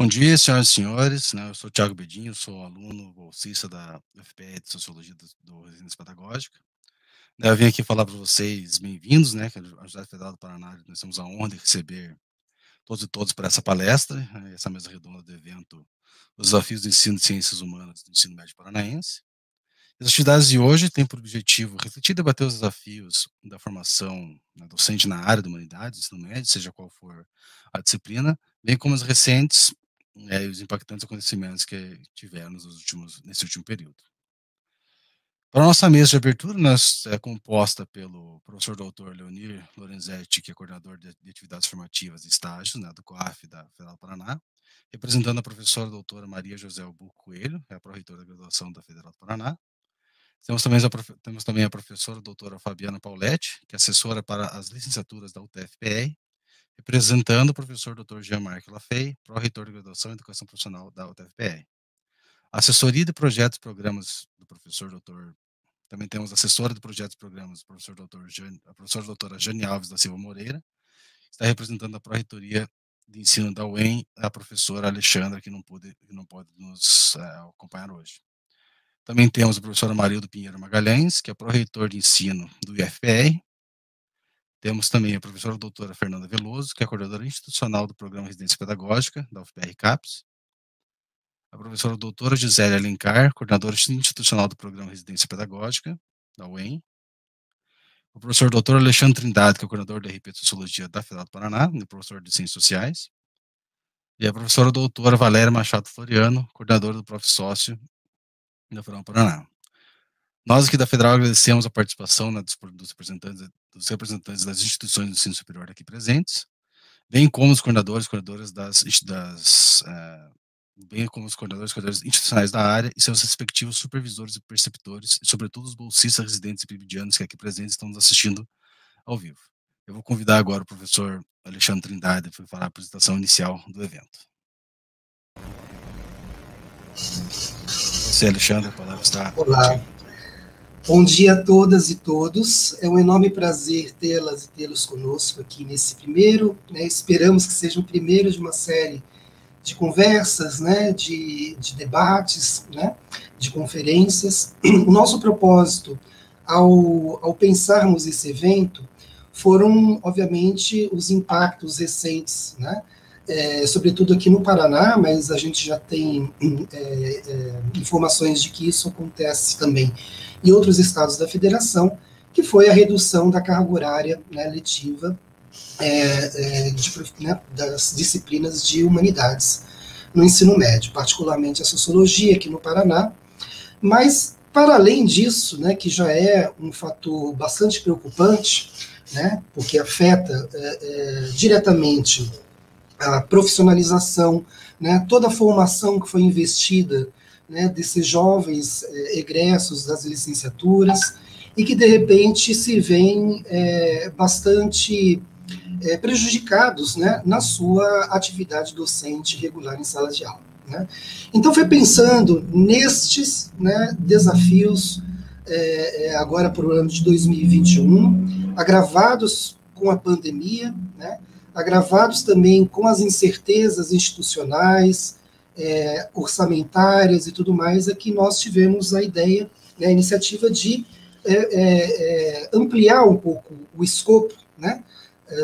dia, senhoras e senhores, né, eu sou o Thiago Bedinho, sou aluno bolsista da UFPE de Sociologia do Residência Pedagógica. Eu vim aqui falar para vocês, bem-vindos, né, que a Universidade Federal do Paraná, nós temos a honra de receber todos e todas para essa palestra, essa mesa redonda do evento, os desafios do ensino de ciências humanas do ensino médio paranaense. As atividades de hoje têm por objetivo refletir e debater os desafios da formação, né, docente na área de humanidades, ensino médio, seja qual for a disciplina, bem como as recentes e os impactantes acontecimentos que tivemos nesse último período. Para a nossa mesa de abertura, nós é composta pelo professor doutor Leonir Lorenzetti, que é coordenador de atividades formativas e estágios, né, do COAF da Federal do Paraná, representando a professora doutora Maria José Albuco Coelho, que é a pró-reitora da graduação da Federal do Paraná. Temos também a professora doutora Fabiana Pauletti, que é assessora para as licenciaturas da UTFPR, representando o professor doutor Jean-Marc Lafay, pró-reitor de graduação em educação profissional da UTFPR. A assessoria de projetos e programas do professor doutor, também temos a assessora de projetos e programas, a professora doutora Jane Alves da Silva Moreira, está representando a pró-reitoria de ensino da UEM, a professora Alexandra, que não pode nos acompanhar hoje. Também temos o professor Amarildo Pinheiro Magalhães, que é pró-reitor de ensino do IFPR. Temos também a professora doutora Fernanda Veloso, que é coordenadora institucional do Programa Residência Pedagógica, da UFPR CAPES. A professora doutora Gisele Alencar, coordenadora institucional do Programa Residência Pedagógica, da UEM. O professor doutor Alexandre Trindade, que é coordenador da RP de Sociologia da Federal do Paraná, e professor de Ciências Sociais. E a professora doutora Valéria Machado Floriano, coordenadora do Prof. Sócio da Federal do Paraná. Nós aqui da Federal agradecemos a participação, né, dos representantes das instituições do ensino superior aqui presentes, bem como os coordenadores e coordenadoras bem como os coordenadores e coordenadoras institucionais da área e seus respectivos supervisores e preceptores, e sobretudo os bolsistas residentes e bibidianos que aqui presentes estão nos assistindo ao vivo. Eu vou convidar agora o professor Alexandre Trindade para falar a apresentação inicial do evento. Você, Alexandre, a palavra está... Olá. Bom dia a todas e todos. É um enorme prazer tê-las e tê-los conosco aqui nesse primeiro, né, esperamos que seja o primeiro de uma série de conversas, né, de debates, né, de conferências. O nosso propósito, ao pensarmos esse evento, foram, obviamente, os impactos recentes, né, sobretudo aqui no Paraná, mas a gente já tem informações de que isso acontece também em outros estados da federação, que foi a redução da carga horária, né, letiva das disciplinas de humanidades no ensino médio, particularmente a sociologia aqui no Paraná. Mas, para além disso, né, que já é um fator bastante preocupante, né, porque afeta diretamente a profissionalização, né, toda a formação que foi investida, né, desses jovens egressos das licenciaturas, e que, de repente, se veem bastante prejudicados, né, na sua atividade docente regular em salas de aula, né. Então, foi pensando nestes, né, desafios, agora para o ano de 2021, agravados com a pandemia, né, agravados também com as incertezas institucionais, orçamentárias e tudo mais, é que nós tivemos a ideia, né, a iniciativa de ampliar um pouco o escopo, né,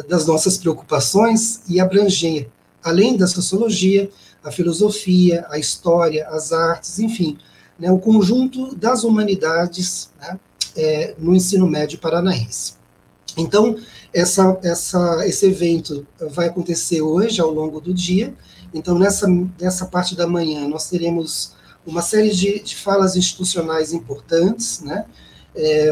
das nossas preocupações e abranger, além da sociologia, a filosofia, a história, as artes, enfim, né, o conjunto das humanidades, né, no ensino médio paranaense. Então, esse evento vai acontecer hoje, ao longo do dia. Então, nessa parte da manhã, nós teremos uma série de falas institucionais importantes, né?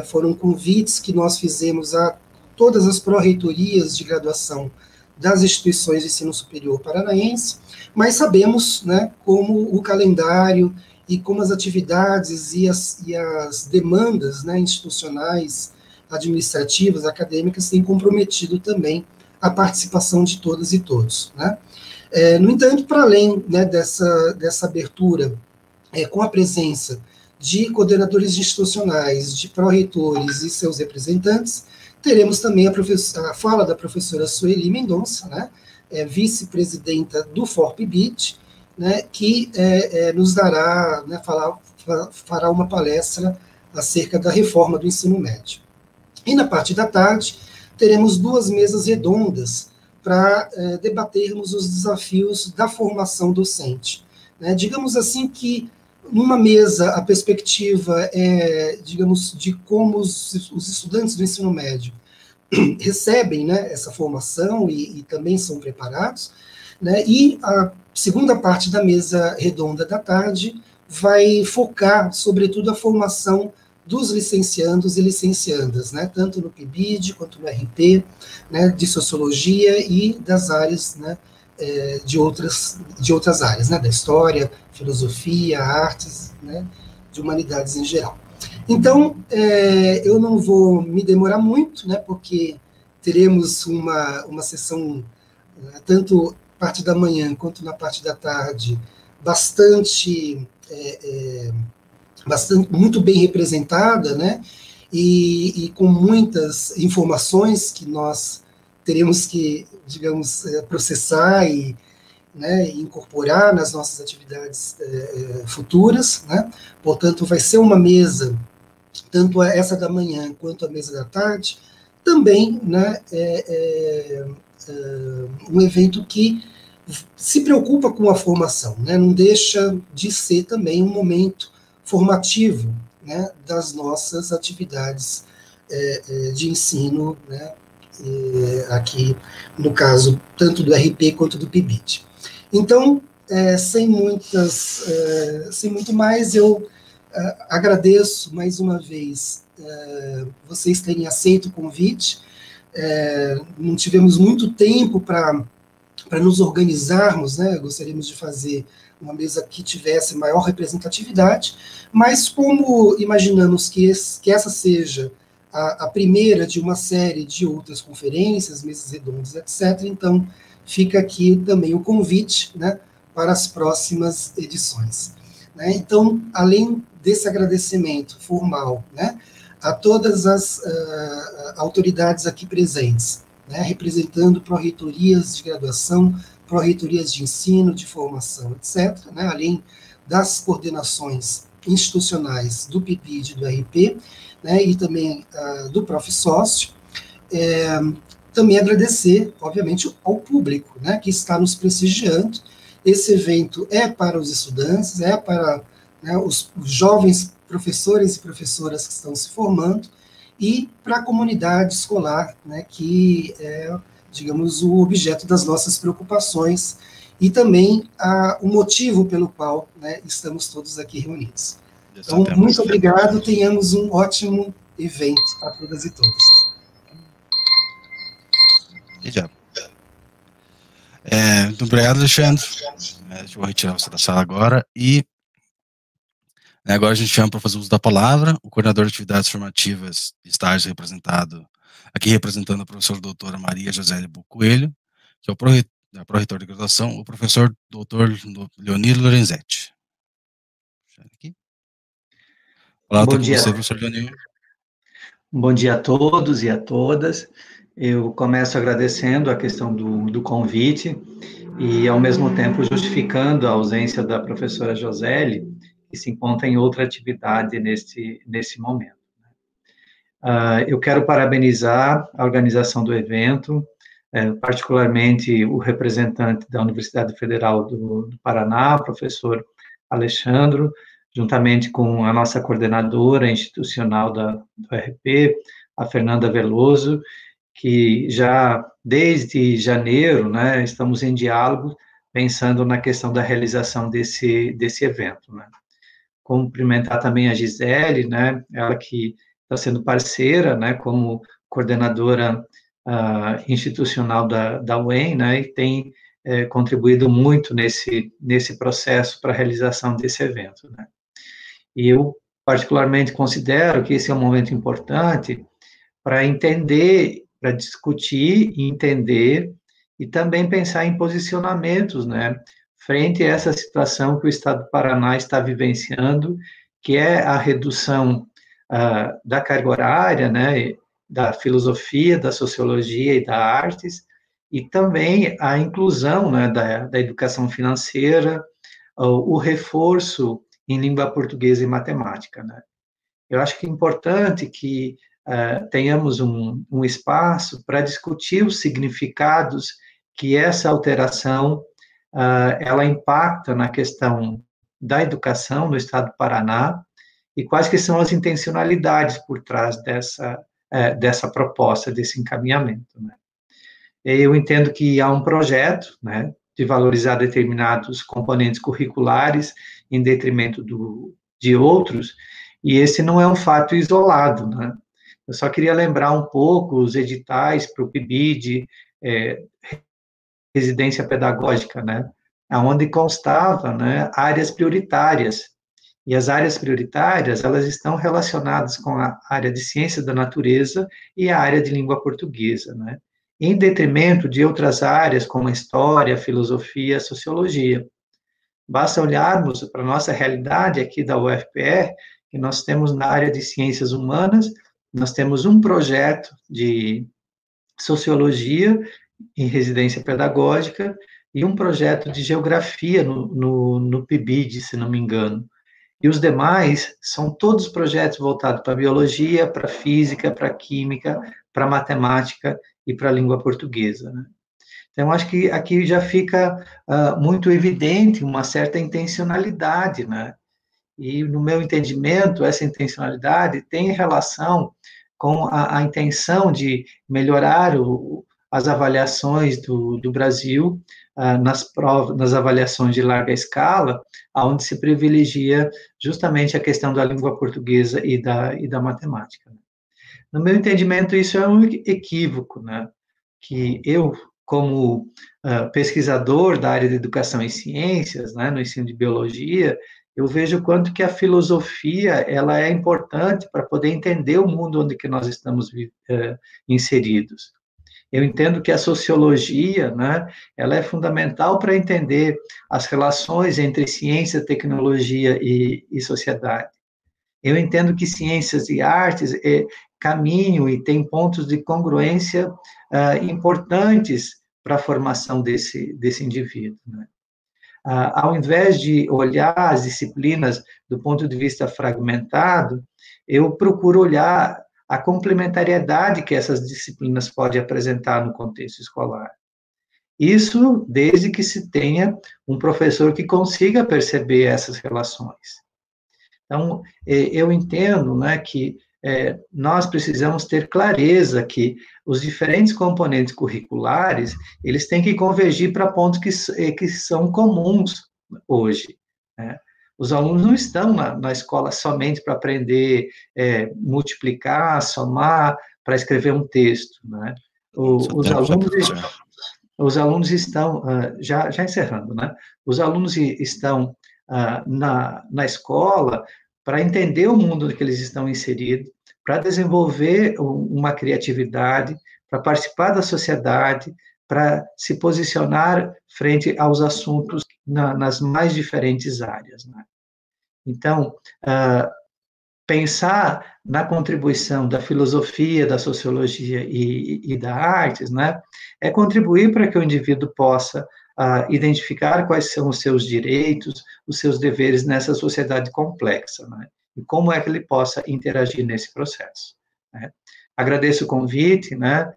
Foram convites que nós fizemos a todas as pró-reitorias de graduação das instituições de ensino superior paranaense, mas sabemos, né, como o calendário e como as atividades e as demandas, né, institucionais, administrativas, acadêmicas, têm comprometido também a participação de todas e todos, né? No entanto, para além, né, dessa abertura, com a presença de coordenadores institucionais, de pró-reitores e seus representantes, teremos também a fala da professora Sueli Mendonça, né, vice-presidenta do FORPBIT, né, que nos dará, né, fará uma palestra acerca da reforma do ensino médio. E na parte da tarde, teremos 2 mesas redondas para debatermos os desafios da formação docente. Né? Digamos assim que, numa mesa, a perspectiva é, digamos, de como os estudantes do ensino médio recebem, né, essa formação e também são preparados, né, e a segunda parte da mesa redonda da tarde vai focar, sobretudo, a formação dos licenciandos e licenciandas, né, tanto no PIBID quanto no RP, né, de sociologia e das áreas, né, de outras áreas, né, da história, filosofia, artes, né, de humanidades em geral. Então, eu não vou me demorar muito, né, porque teremos uma sessão, tanto parte da manhã quanto na parte da tarde, muito bem representada, né, e com muitas informações que nós teremos que, digamos, processar e, né, incorporar nas nossas atividades futuras, né. Portanto, vai ser uma mesa, tanto essa da manhã quanto a mesa da tarde, também, né, um evento que se preocupa com a formação, né, não deixa de ser também um momento formativo, né, das nossas atividades de ensino, né, aqui, no caso, tanto do RP quanto do PIBID. Então, sem muito mais, eu agradeço mais uma vez vocês terem aceito o convite. Não tivemos muito tempo para nos organizarmos, né? Gostaríamos de fazer uma mesa que tivesse maior representatividade, mas como imaginamos que essa seja a primeira de uma série de outras conferências, mesas redondas, etc., então fica aqui também o convite, né, para as próximas edições. Né? Então, além desse agradecimento formal, né, a todas as autoridades aqui presentes, né, representando pró-reitorias de graduação, pró-reitorias de ensino, de formação, etc., né, além das coordenações institucionais do PIBID e do RP, né, e também do Profsócio, também agradecer, obviamente, ao público, né, que está nos prestigiando. Esse evento é para os estudantes, é para, né, os jovens professores e professoras que estão se formando, e para a comunidade escolar, né, que é, digamos, o objeto das nossas preocupações, e também o motivo pelo qual, né, estamos todos aqui reunidos. Então, muito obrigado, tenhamos um ótimo evento a todas e todos. Muito obrigado, Alexandre. Eu vou retirar você da sala agora, e agora a gente chama para fazer uso da palavra o coordenador de atividades formativas, estágio representado, aqui representando a professora doutora Maria Josélia Coelho, que é o pró-reitor de graduação, o professor doutor Leonir Lorenzetti. Aqui. Bom dia, você, professor Leonir. Bom dia a todos e a todas. Eu começo agradecendo a questão do convite e, ao mesmo tempo, justificando a ausência da professora Josélia, que se encontra em outra atividade nesse momento. Eu quero parabenizar a organização do evento, particularmente o representante da Universidade Federal do Paraná, professor Alexandre, juntamente com a nossa coordenadora institucional do RP, a Fernanda Veloso, que já desde janeiro, né, estamos em diálogo, pensando na questão da realização desse evento, né. Cumprimentar também a Gisele, né, ela que está sendo parceira, né, como coordenadora institucional da UEM, né, e tem contribuído muito nesse processo para a realização desse evento, né. E eu, particularmente, considero que esse é um momento importante para entender, para discutir e entender, e também pensar em posicionamentos, né, frente a essa situação que o Estado do Paraná está vivenciando, que é a redução da carga horária, né, da filosofia, da sociologia e da artes, e também a inclusão, né, da educação financeira, o reforço em língua portuguesa e matemática, né? Eu acho que é importante que tenhamos um espaço para discutir os significados que essa alteração ela impacta na questão da educação no estado do Paraná e quais que são as intencionalidades por trás dessa proposta, desse encaminhamento, né? Eu entendo que há um projeto, né, de valorizar determinados componentes curriculares em detrimento de outros, e esse não é um fato isolado, né? Eu só queria lembrar um pouco os editais para o PIBID, residência pedagógica, né, onde constava, né, áreas prioritárias, e as áreas prioritárias, elas estão relacionadas com a área de ciência da natureza e a área de língua portuguesa, né, em detrimento de outras áreas como a história, a filosofia, a sociologia. Basta olharmos para a nossa realidade aqui da UFPR, que nós temos na área de ciências humanas, nós temos um projeto de sociologia em residência pedagógica e um projeto de geografia no PIBID, se não me engano. E os demais são todos projetos voltados para biologia, para física, para química, para matemática e para a língua portuguesa, né? Então, acho que aqui já fica muito evidente uma certa intencionalidade, né? E, no meu entendimento, essa intencionalidade tem relação com a intenção de melhorar as avaliações do Brasil nas avaliações de larga escala, onde se privilegia justamente a questão da língua portuguesa e da matemática. No meu entendimento, isso é um equívoco, né? Que eu, como pesquisador da área de educação e ciências, né, no ensino de biologia, eu vejo o quanto que a filosofia ela é importante para poder entender o mundo onde que nós estamos inseridos. Eu entendo que a sociologia, né, ela é fundamental para entender as relações entre ciência, tecnologia e sociedade. Eu entendo que ciências e artes caminham e têm pontos de congruência importantes para a formação desse indivíduo, né? Ao invés de olhar as disciplinas do ponto de vista fragmentado, eu procuro olhar a complementariedade que essas disciplinas podem apresentar no contexto escolar. Isso desde que se tenha um professor que consiga perceber essas relações. Então, eu entendo, né, que nós precisamos ter clareza que os diferentes componentes curriculares, eles têm que convergir para pontos que são comuns hoje, né? Os alunos não estão na escola somente para aprender multiplicar, somar, para escrever um texto, né? Os alunos estão, já encerrando, né? Os alunos estão na escola para entender o mundo que eles estão inseridos, para desenvolver uma criatividade, para participar da sociedade, para se posicionar frente aos assuntos nas mais diferentes áreas, né? Então, pensar na contribuição da filosofia, da sociologia e da artes, né, é contribuir para que o indivíduo possa identificar quais são os seus direitos, os seus deveres nessa sociedade complexa, né, e como é que ele possa interagir nesse processo, né. Agradeço o convite, né,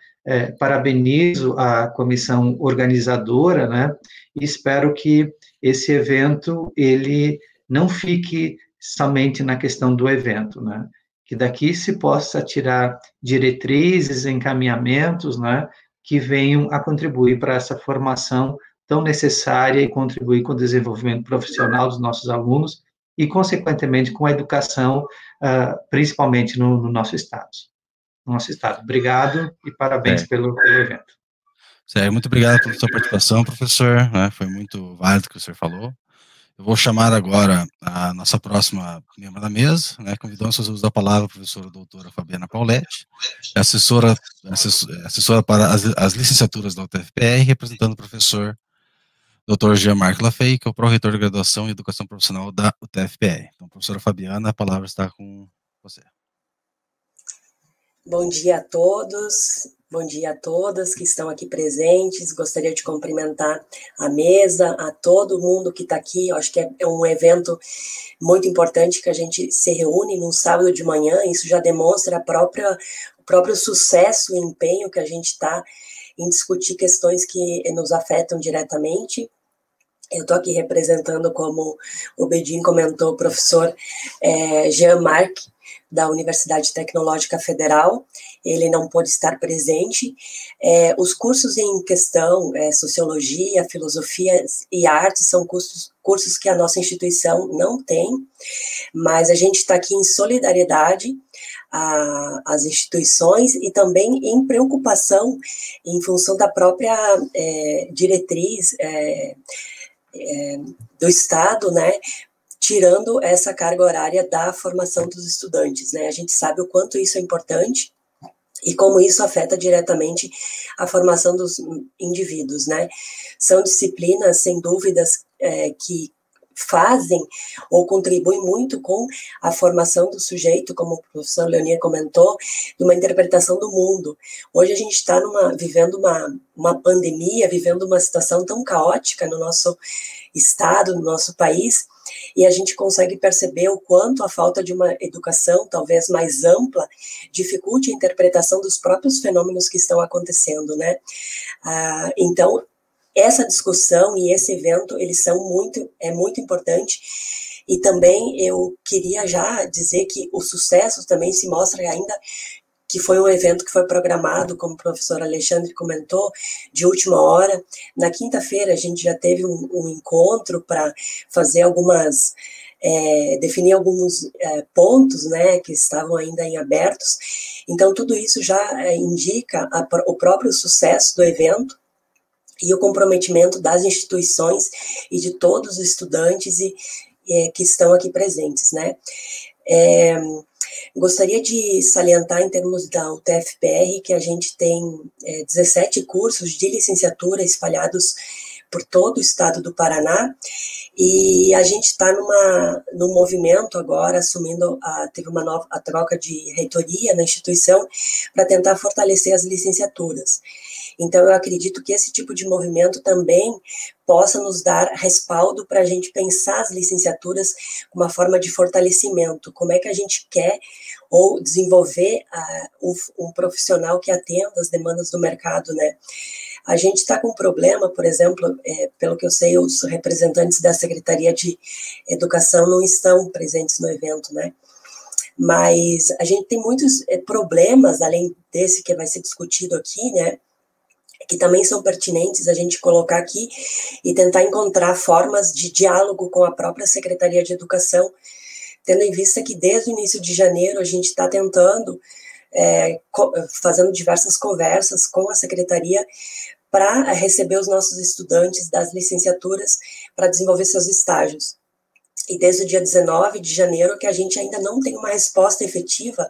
parabenizo a comissão organizadora, né, e espero que esse evento, ele não fique somente na questão do evento, né, que daqui se possa tirar diretrizes, encaminhamentos, né, que venham a contribuir para essa formação tão necessária e contribuir com o desenvolvimento profissional dos nossos alunos e, consequentemente, com a educação, principalmente no nosso estado. Obrigado e parabéns pelo evento. Muito obrigado pela sua participação, professor, né, foi muito válido o que o senhor falou. Eu vou chamar agora a nossa próxima membro da mesa, né, convidando os usos da palavra a professora doutora Fabiana Pauletti, assessora para as licenciaturas da UTFPR, representando o professor Dr. Jean-Marc Lafay, que é o pró-reitor de graduação em educação profissional da UTFPR. Então, professora Fabiana, a palavra está com você. Bom dia a todos, bom dia a todas que estão aqui presentes. Gostaria de cumprimentar a mesa, a todo mundo que está aqui. Eu acho que é um evento muito importante que a gente se reúne num sábado de manhã. Isso já demonstra o próprio sucesso e empenho que a gente está em discutir questões que nos afetam diretamente. Eu estou aqui representando, como o Bedin comentou, o professor Jean-Marc, da Universidade Tecnológica Federal. Ele não pôde estar presente. Os cursos em questão, Sociologia, Filosofia e Artes, são cursos que a nossa instituição não tem, mas a gente está aqui em solidariedade às instituições e também em preocupação em função da própria diretriz do Estado, né, tirando essa carga horária da formação dos estudantes, né? A gente sabe o quanto isso é importante e como isso afeta diretamente a formação dos indivíduos, né? São disciplinas, sem dúvidas, que fazem ou contribuem muito com a formação do sujeito, como o professor Leonir comentou, de uma interpretação do mundo. Hoje a gente está vivendo uma pandemia, vivendo uma situação tão caótica no nosso estado, no nosso país, e a gente consegue perceber o quanto a falta de uma educação, talvez mais ampla, dificulte a interpretação dos próprios fenômenos que estão acontecendo, né? Então, essa discussão e esse evento, eles são muito importante, e também eu queria já dizer que o sucesso também se mostra ainda que foi um evento que foi programado, como o professor Alexandre comentou, de última hora. Na quinta-feira a gente já teve um encontro para fazer definir alguns pontos, né, que estavam ainda em abertos. Então tudo isso já indica o próprio sucesso do evento e o comprometimento das instituições e de todos os estudantes que estão aqui presentes, né. Gostaria de salientar, em termos da UTFPR, que a gente tem 17 cursos de licenciatura espalhados por todo o estado do Paraná, e a gente está num movimento agora, teve a troca de reitoria na instituição, para tentar fortalecer as licenciaturas. Então, eu acredito que esse tipo de movimento também possa nos dar respaldo para a gente pensar as licenciaturas como uma forma de fortalecimento. Como é que a gente quer ou desenvolver um profissional que atenda as demandas do mercado, né? A gente está com um problema, por exemplo, pelo que eu sei, os representantes da Secretaria de Educação não estão presentes no evento, né? Mas a gente tem muitos problemas, além desse que vai ser discutido aqui, né, que também são pertinentes a gente colocar aqui e tentar encontrar formas de diálogo com a própria Secretaria de Educação, tendo em vista que desde o início de janeiro a gente está tentando, fazendo diversas conversas com a Secretaria para receber os nossos estudantes das licenciaturas para desenvolver seus estágios. E desde o dia 19 de janeiro que a gente ainda não tem uma resposta efetiva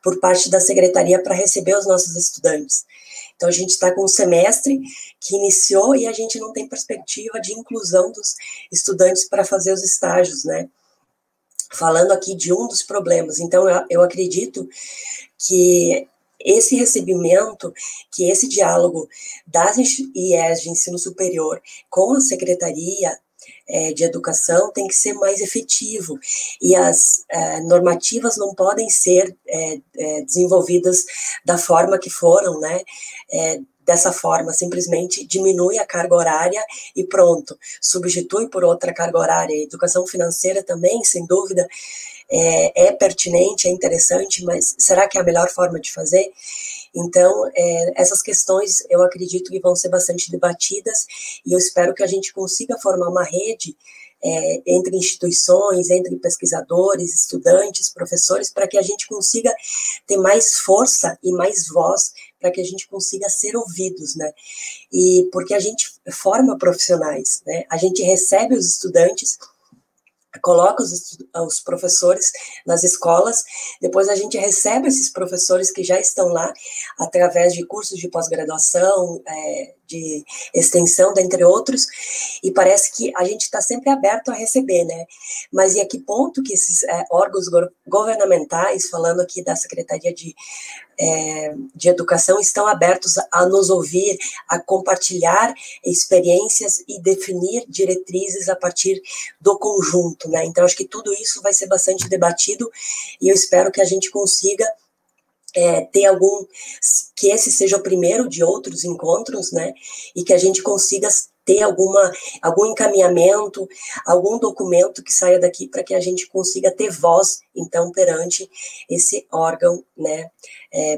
por parte da Secretaria para receber os nossos estudantes. Então, a gente está com um semestre que iniciou e a gente não tem perspectiva de inclusão dos estudantes para fazer os estágios, né? Falando aqui de um dos problemas. Então, eu acredito que esse recebimento, que esse diálogo das IES de ensino superior com a Secretaria de Educação tem que ser mais efetivo, e as normativas não podem ser desenvolvidas da forma que foram, né, dessa forma, simplesmente diminui a carga horária e pronto, substitui por outra carga horária. A educação financeira também, sem dúvida, é pertinente, é interessante, mas será que é a melhor forma de fazer? Então, essas questões eu acredito que vão ser bastante debatidas, e eu espero que a gente consiga formar uma rede entre instituições, entre pesquisadores, estudantes, professores, para que a gente consiga ter mais força e mais voz, para que a gente consiga ser ouvidos, né? E porque a gente forma profissionais, né? A gente recebe os estudantes, coloca os professores nas escolas, depois a gente recebe esses professores que já estão lá através de cursos de pós-graduação, de extensão, dentre outros, e parece que a gente está sempre aberto a receber, né? Mas e a que ponto que esses órgãos governamentais, falando aqui da Secretaria de de educação estão abertos a nos ouvir, a compartilhar experiências e definir diretrizes a partir do conjunto, né? Então, acho que tudo isso vai ser bastante debatido e eu espero que a gente consiga ter que esse seja o primeiro de outros encontros, né? E que a gente consiga ter algum encaminhamento, algum documento que saia daqui para que a gente consiga ter voz, então, perante esse órgão, né,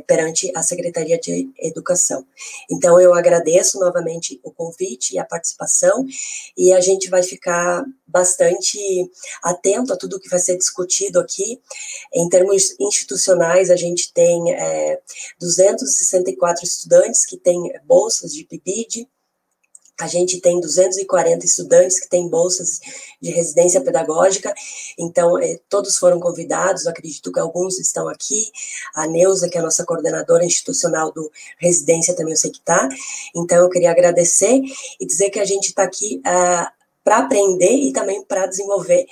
perante a Secretaria de Educação. Então, eu agradeço novamente o convite e a participação, e a gente vai ficar bastante atento a tudo que vai ser discutido aqui. Em termos institucionais, a gente tem 264 estudantes que têm bolsas de PIBID, a gente tem 240 estudantes que têm bolsas de residência pedagógica, então todos foram convidados, acredito que alguns estão aqui, a Neuza, que é a nossa coordenadora institucional do Residência, também eu sei que está, então eu queria agradecer e dizer que a gente está aqui para aprender e também para desenvolver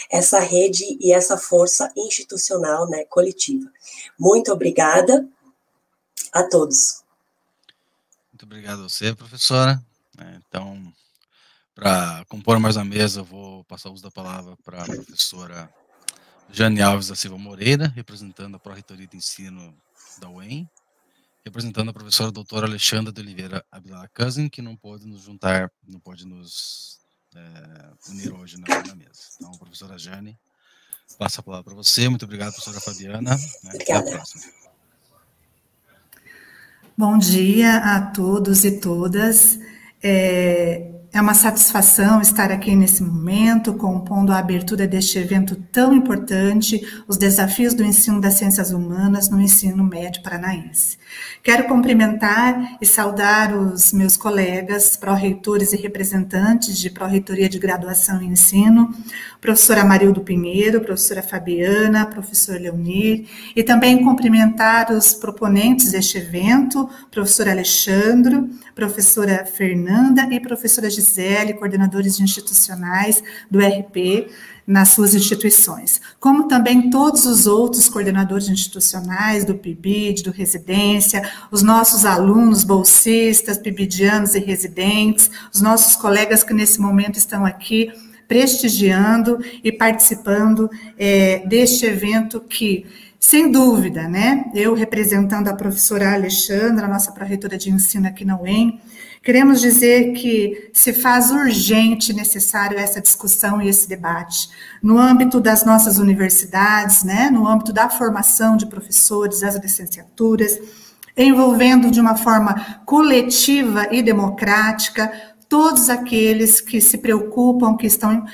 essa rede e essa força institucional, né, coletiva. Muito obrigada a todos. Muito obrigado a você, professora. Então, para compor mais a mesa, eu vou passar o uso da palavra para a professora Jane Alves da Silva Moreira, representando a Pró-Reitoria de Ensino da UEM, representando a professora doutora Alexandra de Oliveira Abdallah Cousin, que não pode nos juntar, não pode nos unir hoje na mesa. Então, professora Jane, passo a palavra para você. Muito obrigado, professora Fabiana. Até a próxima. Bom dia a todos e todas. É uma satisfação estar aqui nesse momento, compondo a abertura deste evento tão importante, os desafios do ensino das ciências humanas no ensino médio paranaense. Quero cumprimentar e saudar os meus colegas, pró-reitores e representantes de Pró-Reitoria de Graduação e Ensino, professora Marildo Pinheiro, professora Fabiana, professor Leonir, e também cumprimentar os proponentes deste evento, professor Alexandro, professora Fernanda e professora Gisele, coordenadores institucionais do RP nas suas instituições, como também todos os outros coordenadores institucionais do PIBID, do Residência, os nossos alunos, bolsistas, pibidianos e residentes, os nossos colegas que nesse momento estão aqui prestigiando e participando deste evento que, sem dúvida, né, eu representando a professora Alexandra, a nossa pró-reitora de ensino aqui na UEM, queremos dizer que se faz urgente e necessário essa discussão e esse debate no âmbito das nossas universidades, né, no âmbito da formação de professores, das licenciaturas, envolvendo de uma forma coletiva e democrática todos aqueles que se preocupam, que estão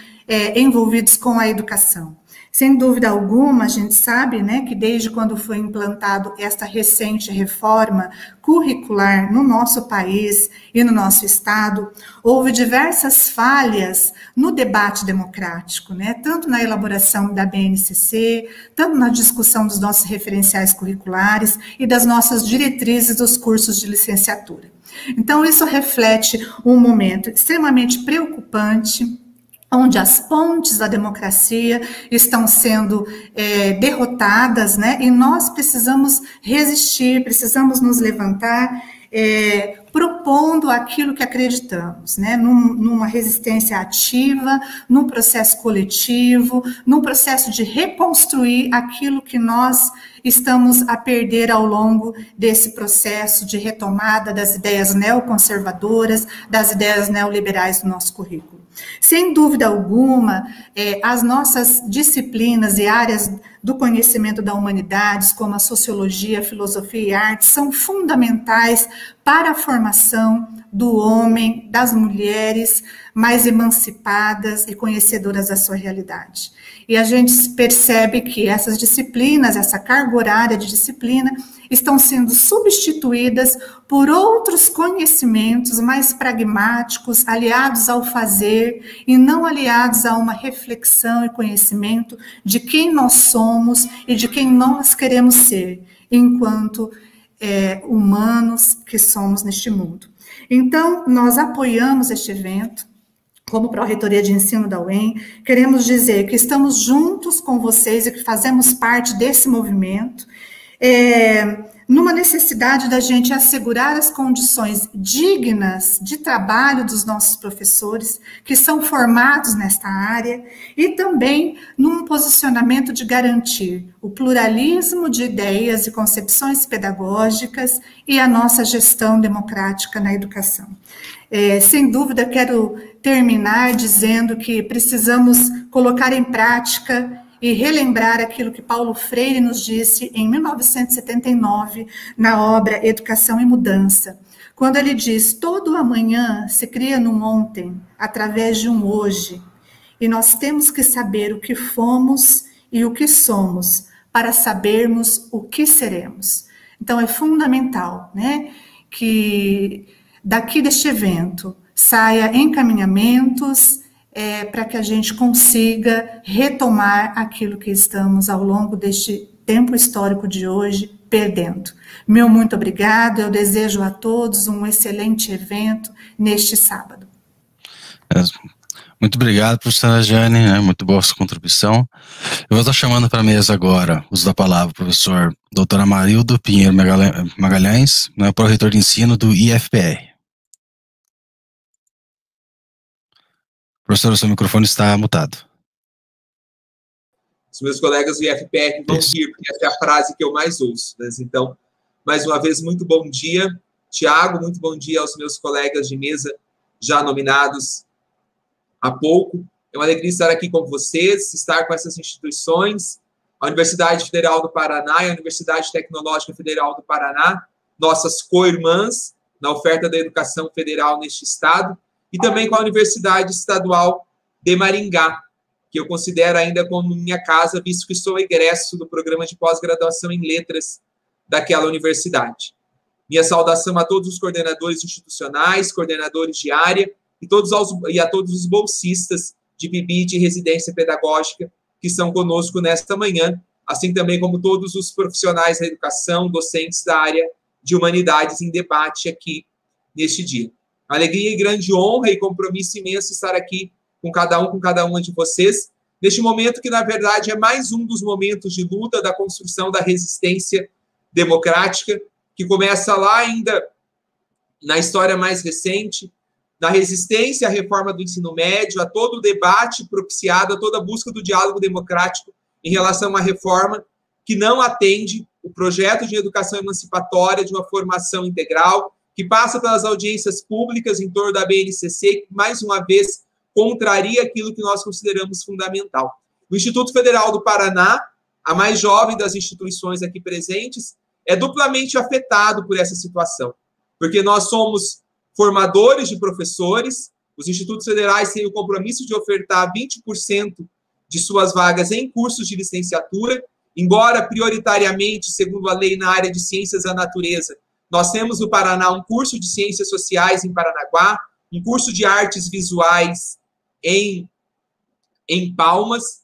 envolvidos com a educação. Sem dúvida alguma, a gente sabe, né, que desde quando foi implantado esta recente reforma curricular no nosso país e no nosso estado, houve diversas falhas no debate democrático, né, tanto na elaboração da BNCC, tanto na discussão dos nossos referenciais curriculares e das nossas diretrizes dos cursos de licenciatura. Então, isso reflete um momento extremamente preocupante, onde as pontes da democracia estão sendo derrotadas, né? E nós precisamos resistir, precisamos nos levantar, propondo aquilo que acreditamos, né? Numa resistência ativa, num processo coletivo, num processo de reconstruir aquilo que nós estamos a perder ao longo desse processo de retomada das ideias neoconservadoras, das ideias neoliberais do nosso currículo. Sem dúvida alguma, as nossas disciplinas e áreas do conhecimento da humanidades, como a sociologia, a filosofia e a arte, são fundamentais para a formação do homem, das mulheres mais emancipadas e conhecedoras da sua realidade. E a gente percebe que essas disciplinas, essa carga horária de disciplina, estão sendo substituídas por outros conhecimentos mais pragmáticos, aliados ao fazer e não aliados a uma reflexão e conhecimento de quem nós somos e de quem nós queremos ser, enquanto humanos que somos neste mundo. Então, nós apoiamos este evento, como Pró-Reitoria de Ensino da UEM, queremos dizer que estamos juntos com vocês e que fazemos parte desse movimento. numa necessidade da gente assegurar as condições dignas de trabalho dos nossos professores, que são formados nesta área, e também num posicionamento de garantir o pluralismo de ideias e concepções pedagógicas e a nossa gestão democrática na educação. Sem dúvida, quero terminar dizendo que precisamos colocar em prática e relembrar aquilo que Paulo Freire nos disse em 1979, na obra Educação e Mudança, quando ele diz: todo amanhã se cria num ontem, através de um hoje, e nós temos que saber o que fomos e o que somos, para sabermos o que seremos. Então, é fundamental, né, que daqui deste evento saia encaminhamentos, para que a gente consiga retomar aquilo que estamos, ao longo deste tempo histórico de hoje, perdendo. Meu muito obrigado, eu desejo a todos um excelente evento neste sábado. Muito obrigado, professora Jane, né? Muito boa sua contribuição. Eu vou estar chamando para a mesa agora, uso da palavra, o professor Dr. Amarildo Pinheiro Magalhães, né, pró-reitor de ensino do IFPR. Professor, o seu microfone está mutado. Os meus colegas do IFPR vão rir, porque essa é a frase que eu mais ouço. Né? Então, mais uma vez, muito bom dia, Tiago, muito bom dia aos meus colegas de mesa já nominados há pouco. É uma alegria estar aqui com vocês, estar com essas instituições, a Universidade Federal do Paraná e a Universidade Tecnológica Federal do Paraná, nossas co-irmãs na oferta da educação federal neste estado, e também com a Universidade Estadual de Maringá, que eu considero ainda como minha casa, visto que sou egresso do programa de pós-graduação em letras daquela universidade. Minha saudação a todos os coordenadores institucionais, coordenadores de área e a todos os bolsistas de PIBID de residência pedagógica que estão conosco nesta manhã, assim também como todos os profissionais da educação, docentes da área de humanidades em debate aqui neste dia. Alegria e grande honra e compromisso imenso estar aqui com cada uma de vocês, neste momento que, na verdade, é mais um dos momentos de luta da construção da resistência democrática, que começa lá ainda na história mais recente, na resistência à reforma do ensino médio, a todo o debate propiciado, a toda a busca do diálogo democrático em relação a uma reforma que não atende o projeto de educação emancipatória de uma formação integral, que passa pelas audiências públicas em torno da BNCC, que, mais uma vez, contraria aquilo que nós consideramos fundamental. O Instituto Federal do Paraná, a mais jovem das instituições aqui presentes, é duplamente afetado por essa situação, porque nós somos formadores de professores, os institutos federais têm o compromisso de ofertar 20% de suas vagas em cursos de licenciatura, embora prioritariamente, segundo a lei na área de ciências da natureza, nós temos no Paraná um curso de ciências sociais em Paranaguá, um curso de artes visuais em Palmas,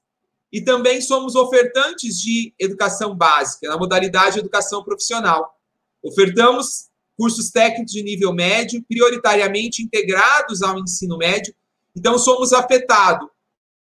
e também somos ofertantes de educação básica, na modalidade de educação profissional. Ofertamos cursos técnicos de nível médio, prioritariamente integrados ao ensino médio, então somos afetados.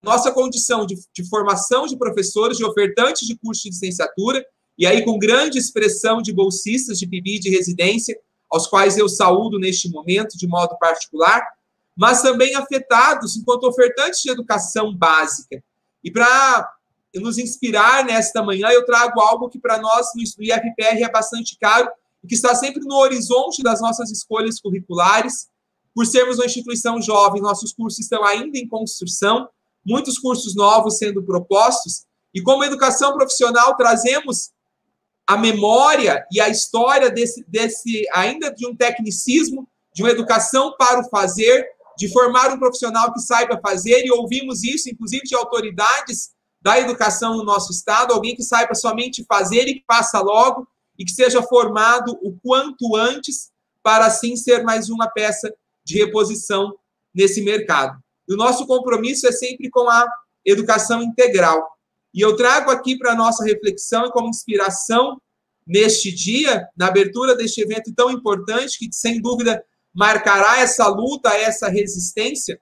Nossa condição de formação de professores, de ofertantes de curso de licenciatura, e aí com grande expressão de bolsistas de PIBID de residência, aos quais eu saúdo neste momento de modo particular, mas também afetados enquanto ofertantes de educação básica. E para nos inspirar nesta manhã, eu trago algo que para nós no IFPR é bastante caro e que está sempre no horizonte das nossas escolhas curriculares. Por sermos uma instituição jovem, nossos cursos estão ainda em construção, muitos cursos novos sendo propostos, e como educação profissional trazemos a memória e a história desse ainda de um tecnicismo, de uma educação para o fazer, de formar um profissional que saiba fazer, e ouvimos isso, inclusive, de autoridades da educação no nosso estado, alguém que saiba somente fazer e que faça logo, e que seja formado o quanto antes, para assim ser mais uma peça de reposição nesse mercado. E o nosso compromisso é sempre com a educação integral. E eu trago aqui para a nossa reflexão e como inspiração neste dia, na abertura deste evento tão importante, que sem dúvida marcará essa luta, essa resistência,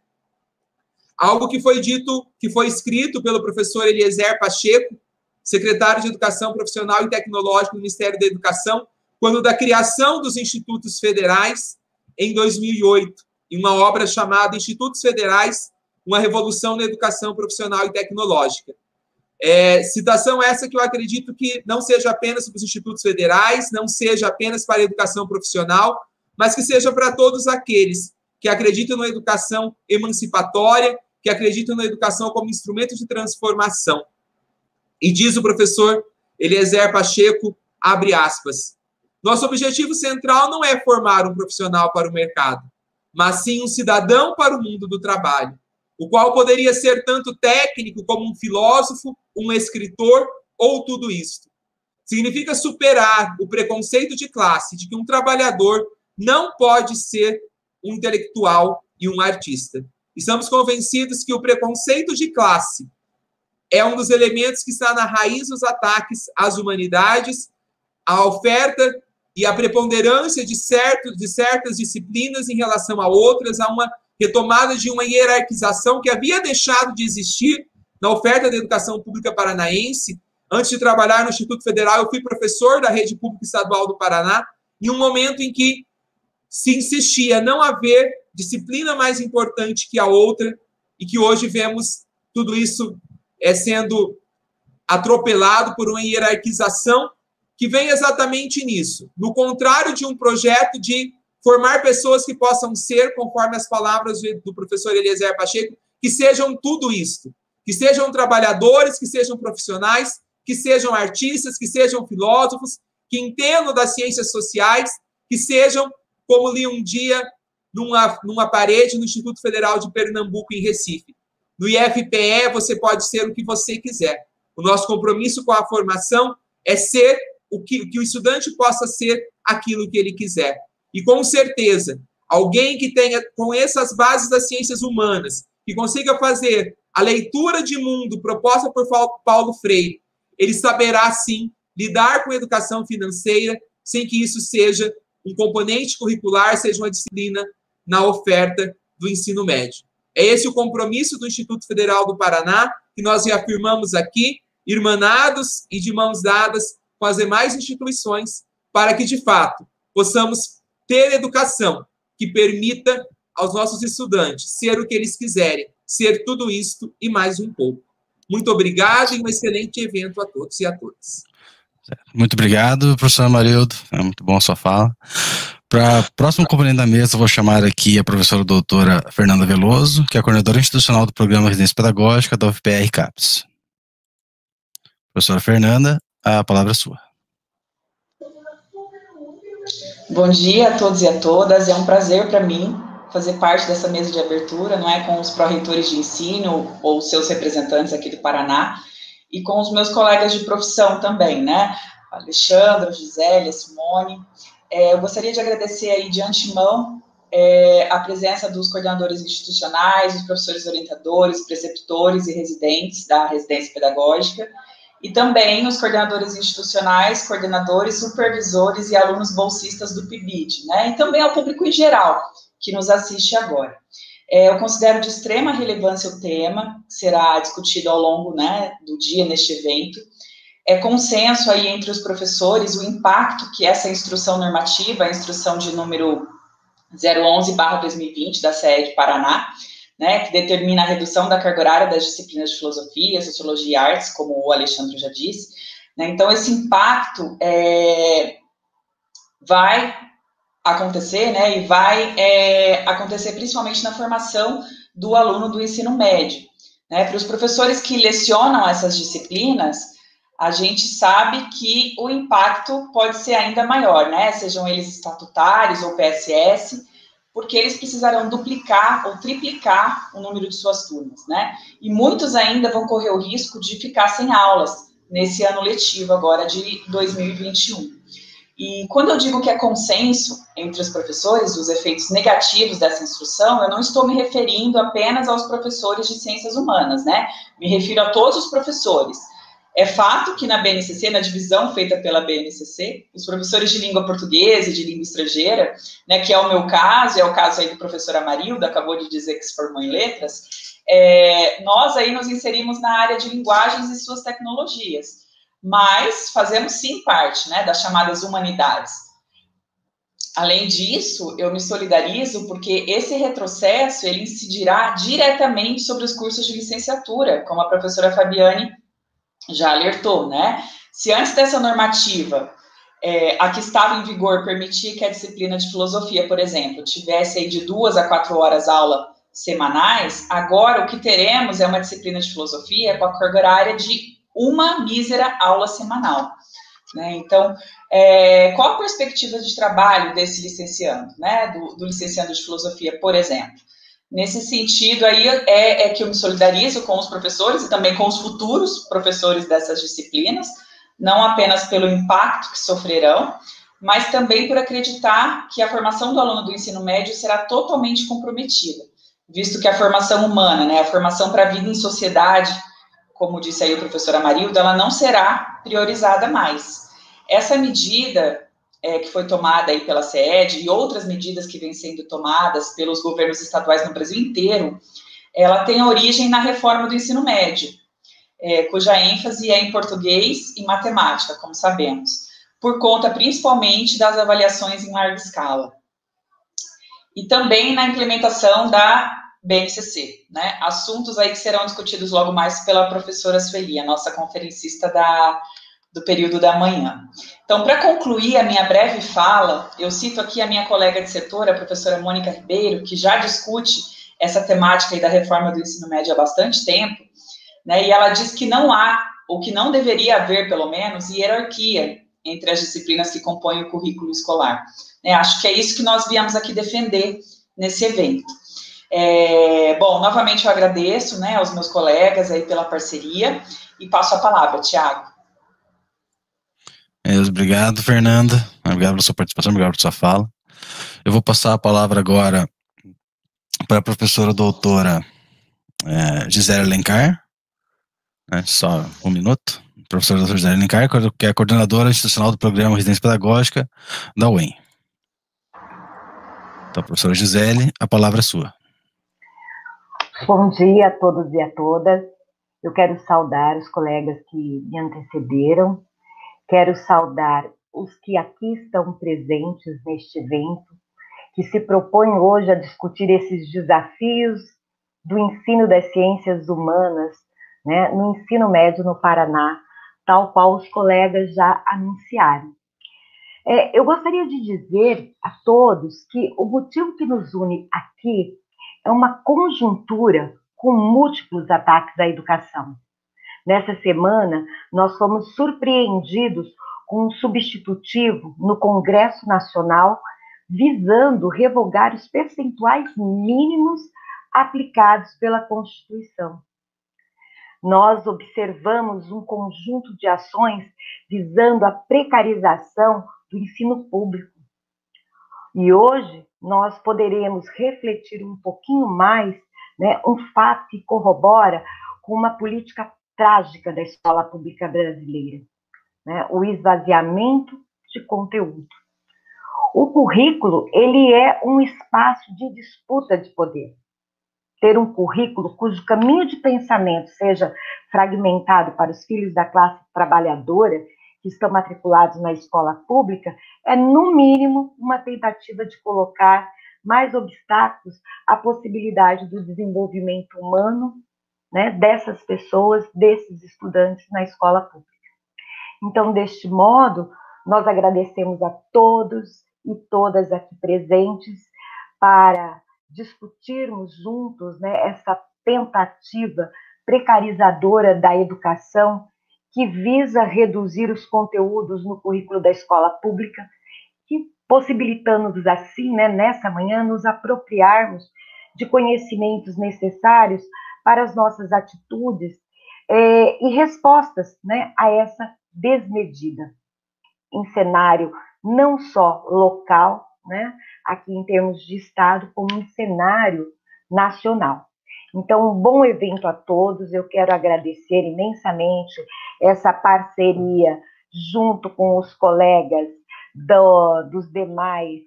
algo que foi dito, que foi escrito pelo professor Eliezer Pacheco, secretário de Educação Profissional e Tecnológica do Ministério da Educação, quando da criação dos institutos federais em 2008, em uma obra chamada Institutos Federais, uma revolução na educação profissional e tecnológica. Citação essa que eu acredito que não seja apenas para os institutos federais, não seja apenas para a educação profissional, mas que seja para todos aqueles que acreditam na educação emancipatória, que acreditam na educação como instrumento de transformação. E diz o professor Eliezer Pacheco, abre aspas, nosso objetivo central não é formar um profissional para o mercado, mas sim um cidadão para o mundo do trabalho, o qual poderia ser tanto técnico como um filósofo, um escritor ou tudo isto. Significa superar o preconceito de classe de que um trabalhador não pode ser um intelectual e um artista. Estamos convencidos que o preconceito de classe é um dos elementos que está na raiz dos ataques às humanidades, à oferta e à preponderância de certas disciplinas em relação a outras, a uma retomada de uma hierarquização que havia deixado de existir na oferta da educação pública paranaense. Antes de trabalhar no Instituto Federal, eu fui professor da Rede Pública Estadual do Paraná, em um momento em que se insistia não haver disciplina mais importante que a outra, e que hoje vemos tudo isso sendo atropelado por uma hierarquização que vem exatamente nisso, no contrário de um projeto de formar pessoas que possam ser, conforme as palavras do professor Eliezer Pacheco, que sejam tudo isto, que sejam trabalhadores, que sejam profissionais, que sejam artistas, que sejam filósofos, que entendam das ciências sociais, que sejam, como li um dia numa parede no Instituto Federal de Pernambuco, em Recife. No IFPE, você pode ser o que você quiser. O nosso compromisso com a formação é ser que o estudante possa ser aquilo que ele quiser. E, com certeza, alguém que tenha, com essas bases das ciências humanas, que consiga fazer a leitura de mundo proposta por Paulo Freire, ele saberá, sim, lidar com a educação financeira sem que isso seja um componente curricular, seja uma disciplina na oferta do ensino médio. É esse o compromisso do Instituto Federal do Paraná, que nós reafirmamos aqui, irmanados e de mãos dadas com as demais instituições, para que, de fato, possamos ter educação que permita aos nossos estudantes ser o que eles quiserem, ser tudo isto e mais um pouco. Muito obrigado e um excelente evento a todos e a todas. Muito obrigado, professor Amarildo. É muito bom a sua fala. Para o próximo componente da mesa, eu vou chamar aqui a professora doutora Fernanda Veloso, que é a coordenadora institucional do Programa Residência Pedagógica da UFPR CAPES. Professora Fernanda, a palavra é sua. Bom dia a todos e a todas. É um prazer para mim fazer parte dessa mesa de abertura, não é, com os pró-reitores de ensino ou seus representantes aqui do Paraná e com os meus colegas de profissão também, né? Alexandra, Gisele, Simone. Eu gostaria de agradecer aí de antemão a presença dos coordenadores institucionais, dos professores orientadores, preceptores e residentes da residência pedagógica, e também os coordenadores institucionais, coordenadores, supervisores e alunos bolsistas do PIBID, né? E também ao público em geral que nos assiste agora. Eu considero de extrema relevância o tema, que será discutido ao longo, né, do dia neste evento. É consenso aí entre os professores o impacto que essa instrução normativa, a instrução de número 011/2020 da SED Paraná, né, que determina a redução da carga horária das disciplinas de filosofia, sociologia e artes, como o Alexandre já disse, né? Então, esse impacto vai acontecer, né, e vai acontecer principalmente na formação do aluno do ensino médio, né? Para os professores que lecionam essas disciplinas, a gente sabe que o impacto pode ser ainda maior, né? Sejam eles estatutários ou PSS, porque eles precisarão duplicar ou triplicar o número de suas turmas, né? E muitos ainda vão correr o risco de ficar sem aulas nesse ano letivo agora de 2021. E quando eu digo que é consenso entre os professores os efeitos negativos dessa instrução, eu não estou me referindo apenas aos professores de ciências humanas, né? Me refiro a todos os professores. É fato que na BNCC, na divisão feita pela BNCC, os professores de língua portuguesa e de língua estrangeira, né, que é o meu caso, é o caso aí do professor Amarildo, acabou de dizer que se formou em letras, nós aí nos inserimos na área de linguagens e suas tecnologias, mas fazemos sim parte, né, das chamadas humanidades. Além disso, eu me solidarizo porque esse retrocesso, ele incidirá diretamente sobre os cursos de licenciatura, como a professora Fabiane já alertou, né? Se antes dessa normativa, a que estava em vigor, permitia que a disciplina de filosofia, por exemplo, tivesse aí de 2 a 4 horas aula semanais, agora o que teremos é uma disciplina de filosofia com a carga horária de uma mísera aula semanal. Né? Então, qual a perspectiva de trabalho desse licenciando, né? do licenciando de filosofia, por exemplo? Nesse sentido, aí é que eu me solidarizo com os professores e também com os futuros professores dessas disciplinas, não apenas pelo impacto que sofrerão, mas também por acreditar que a formação do aluno do ensino médio será totalmente comprometida, visto que a formação humana, né, a formação para a vida em sociedade, como disse aí o professor Amarildo, ela não será priorizada mais. Essa medida que foi tomada aí pela CED e outras medidas que vêm sendo tomadas pelos governos estaduais no Brasil inteiro, ela tem origem na reforma do ensino médio, cuja ênfase é em português e matemática, como sabemos, por conta principalmente das avaliações em larga escala. E também na implementação da BNCC, né? Assuntos aí que serão discutidos logo mais pela professora Sueli, a nossa conferencista do período da manhã. Então, para concluir a minha breve fala, eu cito aqui a minha colega de setor, a professora Mônica Ribeiro, que já discute essa temática aí da reforma do ensino médio há bastante tempo, né, e ela diz que não há, ou que não deveria haver, pelo menos, hierarquia entre as disciplinas que compõem o currículo escolar. Né, acho que é isso que nós viemos aqui defender nesse evento. Bom, novamente eu agradeço, né, aos meus colegas aí pela parceria e passo a palavra, Tiago. Obrigado, Fernanda. Obrigado pela sua participação, obrigado pela sua fala. Eu vou passar a palavra agora para a professora doutora Gisele Alencar. Só um minuto. Professora doutora Gisele Alencar, que é a coordenadora institucional do programa Residência Pedagógica da UEM. Então, professora Gisele, a palavra é sua. Bom dia a todos e a todas. Eu quero saudar os colegas que me antecederam. Quero saudar os que aqui estão presentes neste evento, que se propõe hoje a discutir esses desafios do ensino das ciências humanas, né, no ensino médio no Paraná, tal qual os colegas já anunciaram. Eu gostaria de dizer a todos que o motivo que nos une aqui é uma conjuntura com múltiplos ataques à educação. Nessa semana, nós fomos surpreendidos com um substitutivo no Congresso Nacional visando revogar os percentuais mínimos aplicados pela Constituição. Nós observamos um conjunto de ações visando a precarização do ensino público. E hoje nós poderemos refletir um pouquinho mais, né, um fato que corrobora com uma política trágica da escola pública brasileira, né, o esvaziamento de conteúdo. O currículo, ele é um espaço de disputa de poder. Ter um currículo cujo caminho de pensamento seja fragmentado para os filhos da classe trabalhadora que estão matriculados na escola pública é, no mínimo, uma tentativa de colocar mais obstáculos à possibilidade do desenvolvimento humano, né, dessas pessoas, desses estudantes na escola pública. Então, deste modo, nós agradecemos a todos e todas aqui presentes para discutirmos juntos, né, essa tentativa precarizadora da educação que visa reduzir os conteúdos no currículo da escola pública, que possibilitando-nos assim, né, nessa manhã, nos apropriarmos de conhecimentos necessários para as nossas atitudes e respostas, né, a essa desmedida, em cenário não só local, né, aqui em termos de Estado, como em cenário nacional. Então, um bom evento a todos, eu quero agradecer imensamente essa parceria junto com os colegas dos demais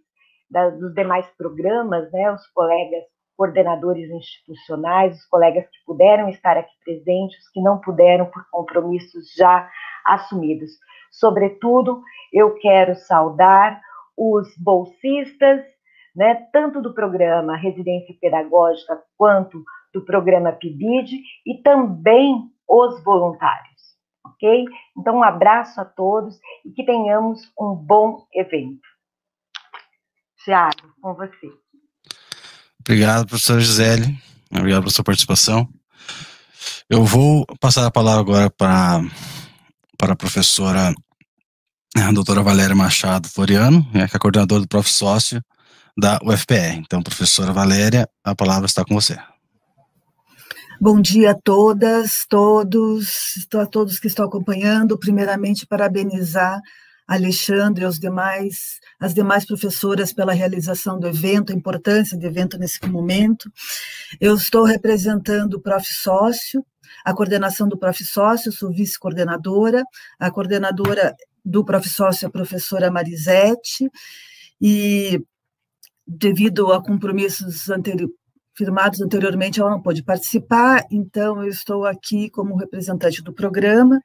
programas, né, os colegas coordenadores institucionais, os colegas que puderam estar aqui presentes, os que não puderam por compromissos já assumidos. Sobretudo, eu quero saudar os bolsistas, né, tanto do programa Residência Pedagógica quanto do programa PIBID, e também os voluntários, ok? Então, um abraço a todos e que tenhamos um bom evento. Tiago, com você. Obrigado, professora Gisele. Obrigado pela sua participação. Eu vou passar a palavra agora para a professora a doutora Valéria Machado Floriano, que é a coordenadora do Prof. Sócio da UFPR. Então, professora Valéria, a palavra está com você. Bom dia a todas, a todos que estão acompanhando. Primeiramente, parabenizar a Alexandre e as demais professoras pela realização do evento, a importância do evento nesse momento. Eu estou representando o Prof. Sócio, a coordenação do Prof. Sócio, sou vice-coordenadora, a coordenadora do Prof. Sócio é a professora Marisete, e devido a compromissos firmados anteriormente, ela não pôde participar, então eu estou aqui como representante do programa,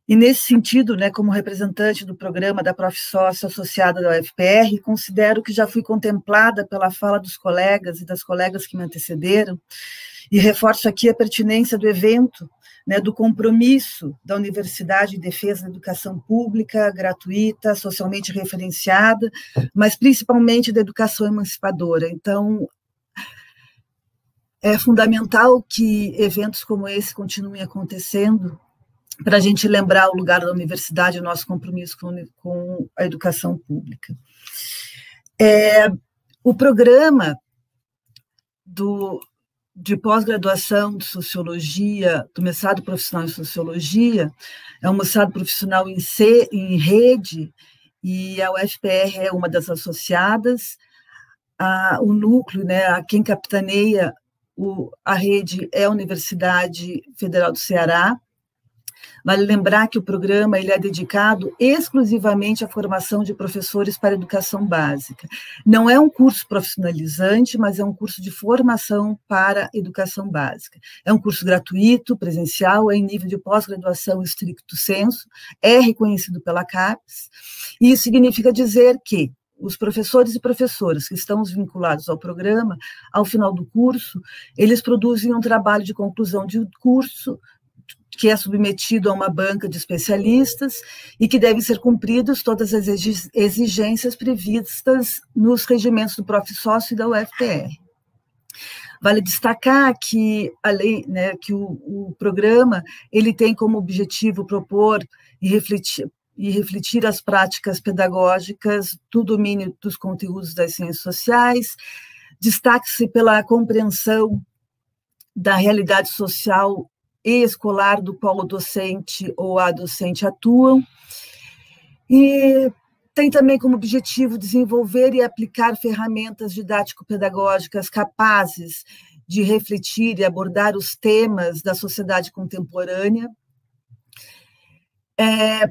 e nesse sentido, né, como representante do programa da Prof. Sócio associada da UFPR, considero que já fui contemplada pela fala dos colegas e das colegas que me antecederam, e reforço aqui a pertinência do evento, né, do compromisso da Universidade em defesa da educação pública, gratuita, socialmente referenciada, mas principalmente da educação emancipadora. Então, é fundamental que eventos como esse continuem acontecendo, para a gente lembrar o lugar da universidade, o nosso compromisso com a educação pública. O programa de pós-graduação de Sociologia, do mestrado profissional em Sociologia, é um mestrado profissional em rede, e a UFPR é uma das associadas. O núcleo, né, a quem capitaneia a rede é a Universidade Federal do Ceará. Vale lembrar que o programa ele é dedicado exclusivamente à formação de professores para educação básica. Não é um curso profissionalizante, mas é um curso de formação para educação básica. É um curso gratuito, presencial, é em nível de pós-graduação estricto sensu, é reconhecido pela CAPES, e isso significa dizer que os professores e professoras que estão vinculados ao programa, ao final do curso, eles produzem um trabalho de conclusão de curso, que é submetido a uma banca de especialistas e que deve ser cumpridos todas as exigências previstas nos regimentos do Prof. Sócio e da UFPR. Vale destacar que, além, né, que o programa ele tem como objetivo propor e refletir as práticas pedagógicas do domínio dos conteúdos das ciências sociais, destaque-se pela compreensão da realidade social e escolar do qual o docente ou a docente atuam, e tem também como objetivo desenvolver e aplicar ferramentas didático-pedagógicas capazes de refletir e abordar os temas da sociedade contemporânea,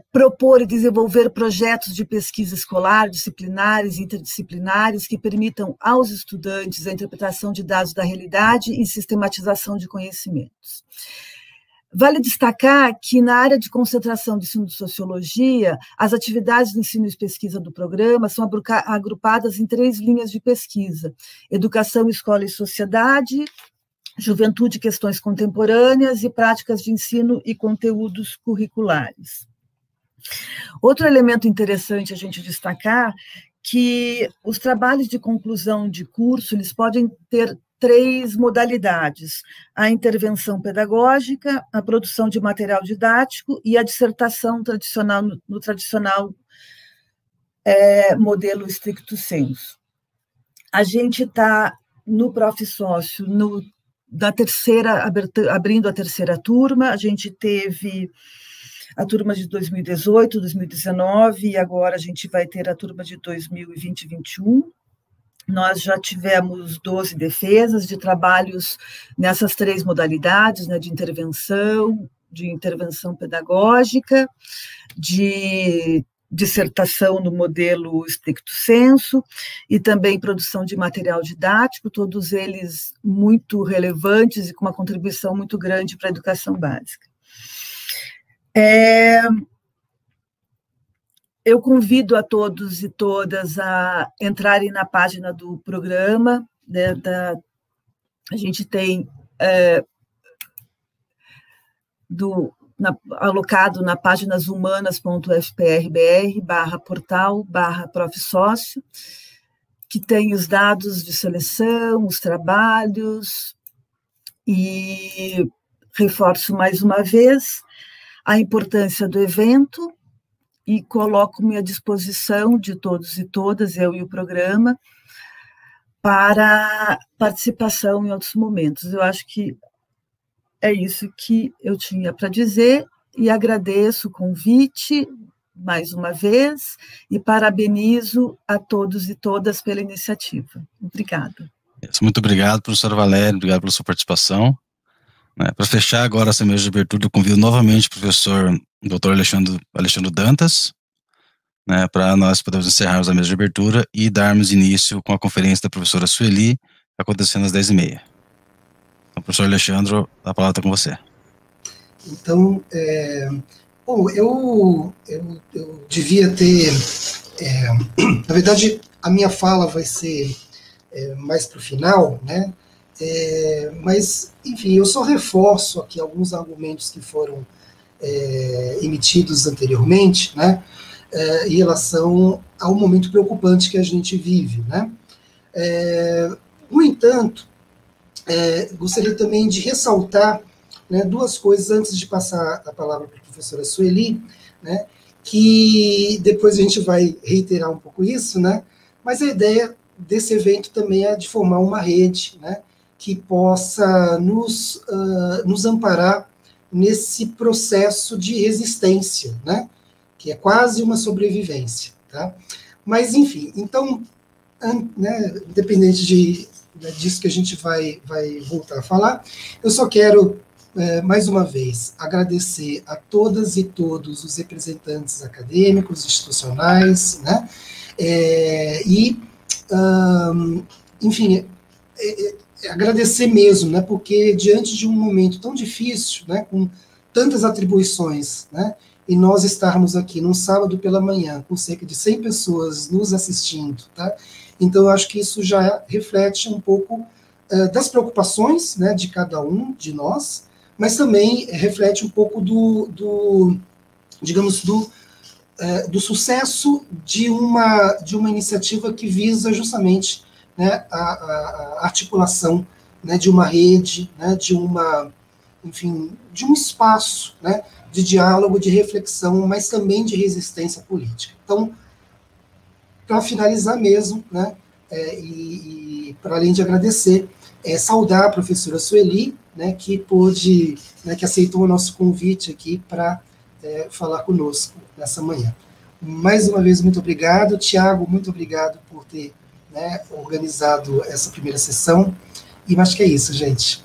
propor e desenvolver projetos de pesquisa escolar, disciplinares e interdisciplinares que permitam aos estudantes a interpretação de dados da realidade e sistematização de conhecimentos. Vale destacar que, na área de concentração do ensino de sociologia, as atividades de ensino e pesquisa do programa são agrupadas em 3 linhas de pesquisa: educação, escola e sociedade, juventude e questões contemporâneas e práticas de ensino e conteúdos curriculares. Outro elemento interessante a gente destacar que os trabalhos de conclusão de curso eles podem ter 3 modalidades: a intervenção pedagógica, a produção de material didático e a dissertação tradicional, no tradicional modelo stricto sensu. A gente está no Prof. Sócio, abrindo a terceira turma, a gente teve a turma de 2018, 2019, e agora a gente vai ter a turma de 2020 e 2021. Nós já tivemos 12 defesas de trabalhos nessas 3 modalidades, né, de intervenção pedagógica, de dissertação no modelo stricto sensu e também produção de material didático, todos eles muito relevantes e com uma contribuição muito grande para a educação básica. Eu convido a todos e todas a entrarem na página do programa, né, a gente tem alocado na páginashumanas.fprbr/portal/profsócio, que tem os dados de seleção, os trabalhos, e reforço mais uma vez a importância do evento e coloco-me à disposição de todos e todas, eu e o programa, para participação em outros momentos. Eu acho que é isso que eu tinha para dizer, e agradeço o convite mais uma vez e parabenizo a todos e todas pela iniciativa. Obrigada. Muito obrigado, professora Valéria, obrigado pela sua participação. Para fechar agora essa mesa de abertura, eu convido novamente o professor Dr. Alexandre Dantas, para nós podermos encerrarmos a mesa de abertura e darmos início com a conferência da professora Sueli, acontecendo às 10h30. Então, professor Alexandre, a palavra está com você. Então, bom, eu devia ter... na verdade, a minha fala vai ser mais para o final, né? Mas, enfim, eu só reforço aqui alguns argumentos que foram emitidos anteriormente, né? Em relação ao momento preocupante que a gente vive, né? No entanto, gostaria também de ressaltar, né, duas coisas antes de passar a palavra para a professora Sueli, né, que depois a gente vai reiterar um pouco isso, né, mas a ideia desse evento também é de formar uma rede, né, que possa nos amparar nesse processo de resistência, né, que é quase uma sobrevivência, tá? Mas, enfim, então, né, independente disso que a gente vai voltar a falar, eu só quero, mais uma vez, agradecer a todas e todos os representantes acadêmicos, institucionais, né, enfim, agradecer mesmo, né, porque diante de um momento tão difícil, né, com tantas atribuições, né, e nós estarmos aqui num sábado pela manhã, com cerca de 100 pessoas nos assistindo, tá? Então, eu acho que isso já reflete um pouco das preocupações, né, de cada um de nós, mas também reflete um pouco digamos, do sucesso de uma iniciativa que visa justamente, né, a articulação, né, de uma rede, né, enfim, de um espaço, né, de diálogo, de reflexão, mas também de resistência política. Então, para finalizar mesmo, né, e para além de agradecer, saudar a professora Sueli, né, que pôde, né, que aceitou o nosso convite aqui para falar conosco nessa manhã. Mais uma vez, muito obrigado. Tiago, muito obrigado por ter, né, organizado essa primeira sessão. E acho que é isso, gente.